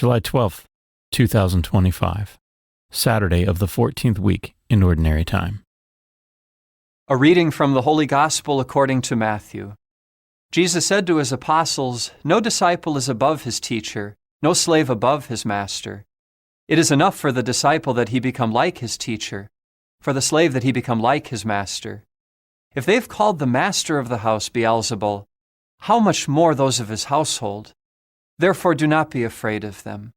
July 12th, 2025, Saturday of the 14th week in Ordinary Time. A reading from the Holy Gospel according to Matthew. Jesus said to his apostles, "No disciple is above his teacher, no slave above his master. It is enough for the disciple that he become like his teacher, for the slave that he become like his master. If they've called the master of the house Beelzebul, how much more those of his household? Therefore do not be afraid of them.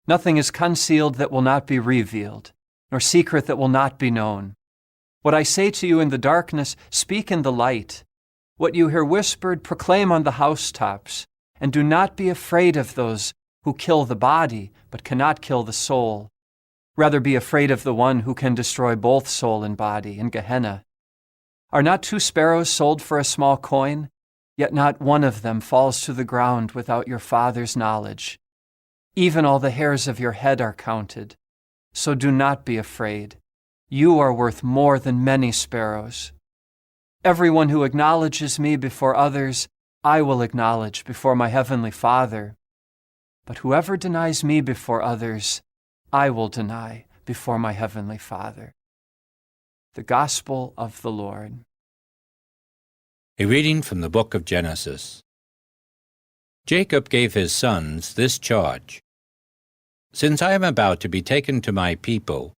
Nothing is concealed that will not be revealed, nor secret that will not be known. What I say to you in the darkness, speak in the light. What you hear whispered, proclaim on the housetops. And do not be afraid of those who kill the body, but cannot kill the soul. Rather be afraid of the one who can destroy both soul and body in Gehenna. Are not 2 sparrows sold for a small coin? Yet not one of them falls to the ground without your Father's knowledge. Even all the hairs of your head are counted. So do not be afraid. You are worth more than many sparrows. Everyone who acknowledges me before others, I will acknowledge before my heavenly Father. But whoever denies me before others, I will deny before my heavenly Father." The Gospel of the Lord. A reading from the book of Genesis. Jacob gave his sons this charge: "Since I am about to be taken to my people,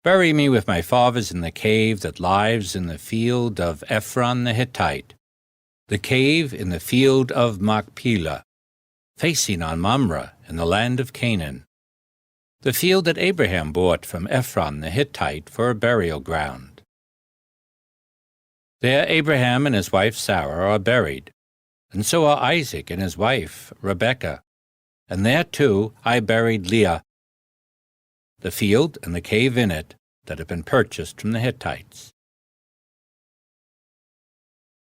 bury me with my fathers in the cave that lies in the field of Ephron the Hittite, the cave in the field of Machpelah, facing on Mamre in the land of Canaan, the field that Abraham bought from Ephron the Hittite for a burial ground. There Abraham and his wife Sarah are buried, and so are Isaac and his wife Rebekah, and there too I buried Leah. The field and the cave in it that had been purchased from the Hittites."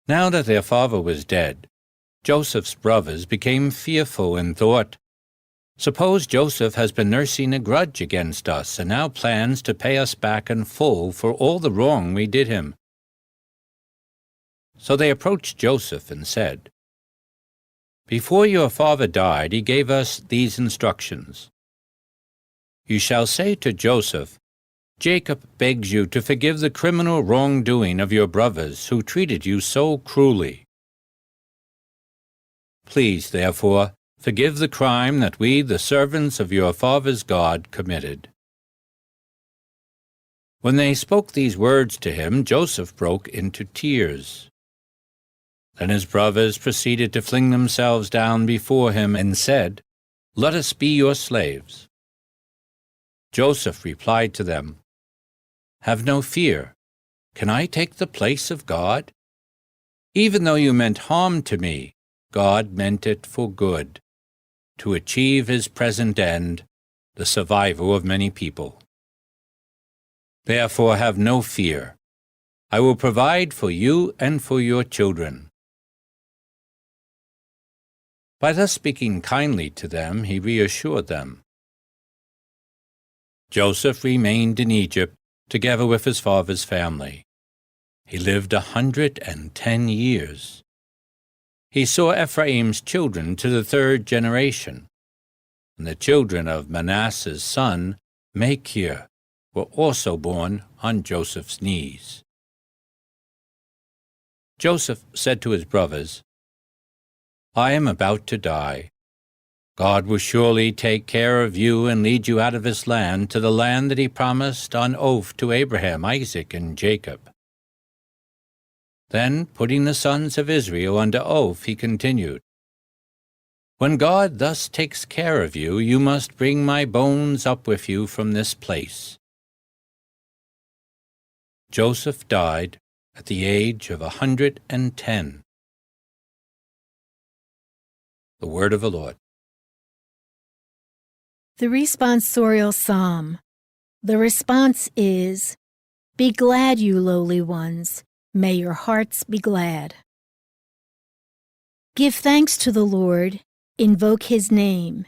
Now that their father was dead, Joseph's brothers became fearful and thought, "Suppose Joseph has been nursing a grudge against us and now plans to pay us back in full for all the wrong we did him." So they approached Joseph and said, "Before your father died, he gave us these instructions. You shall say to Joseph, 'Jacob begs you to forgive the criminal wrongdoing of your brothers who treated you so cruelly. Please, therefore, forgive the crime that we, the servants of your father's God, committed.'" When they spoke these words to him, Joseph broke into tears. Then his brothers proceeded to fling themselves down before him and said, "Let us be your slaves." Joseph replied to them, "Have no fear. Can I take the place of God? Even though you meant harm to me, God meant it for good, to achieve his present end, the survival of many people. Therefore have no fear. I will provide for you and for your children." By thus speaking kindly to them, he reassured them. Joseph remained in Egypt together with his father's family. He lived 110 years. He saw Ephraim's children to the 3rd generation, and the children of Manasseh's son, Machir, were also born on Joseph's knees. Joseph said to his brothers, "I am about to die. God will surely take care of you and lead you out of this land to the land that he promised on oath to Abraham, Isaac, and Jacob." Then, putting the sons of Israel under oath, he continued, "When God thus takes care of you, you must bring my bones up with you from this place." Joseph died at the age of 110. The word of the Lord. The responsorial psalm. The response is, "Be glad, you lowly ones. May your hearts be glad." Give thanks to the Lord. Invoke his name.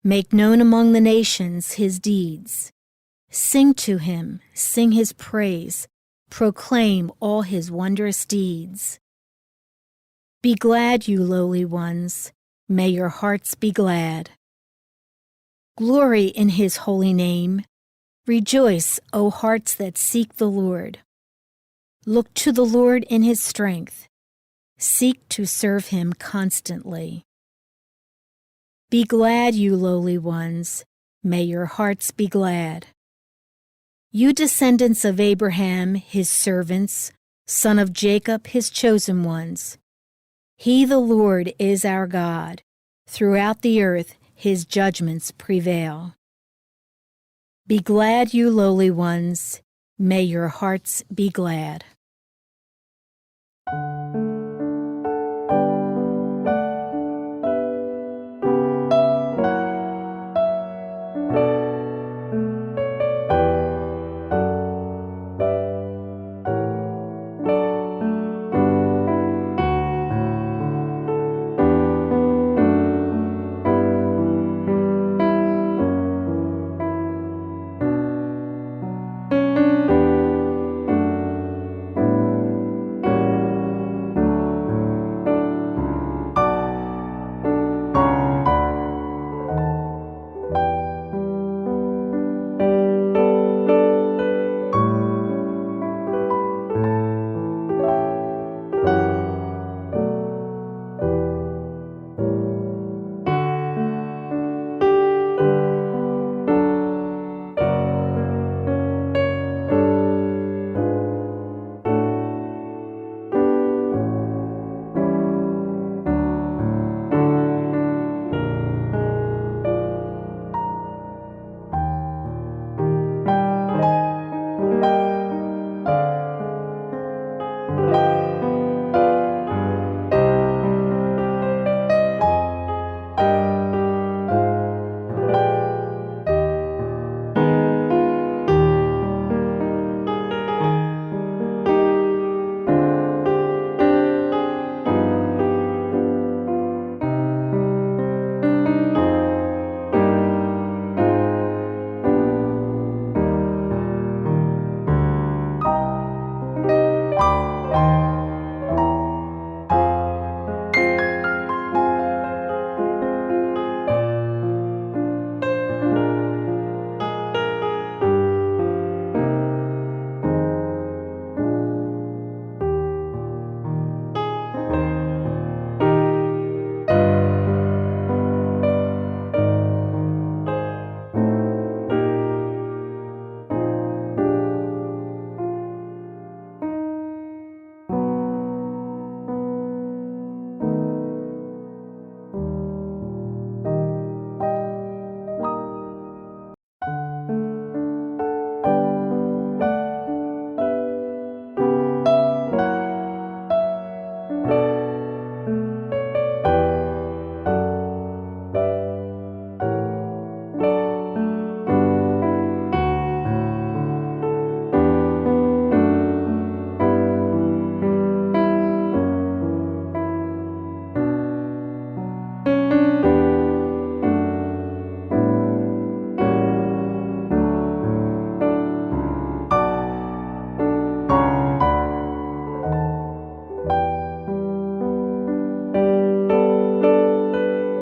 Make known among the nations his deeds. Sing to him. Sing his praise. Proclaim all his wondrous deeds. Be glad, you lowly ones. May your hearts be glad. Glory in his holy name. Rejoice, O hearts that seek the Lord. Look to the Lord in his strength. Seek to serve him constantly. Be glad, you lowly ones. May your hearts be glad. You descendants of Abraham, his servants, son of Jacob, his chosen ones. He, the Lord, is our God. Throughout the earth, his judgments prevail. Be glad, you lowly ones. May your hearts be glad.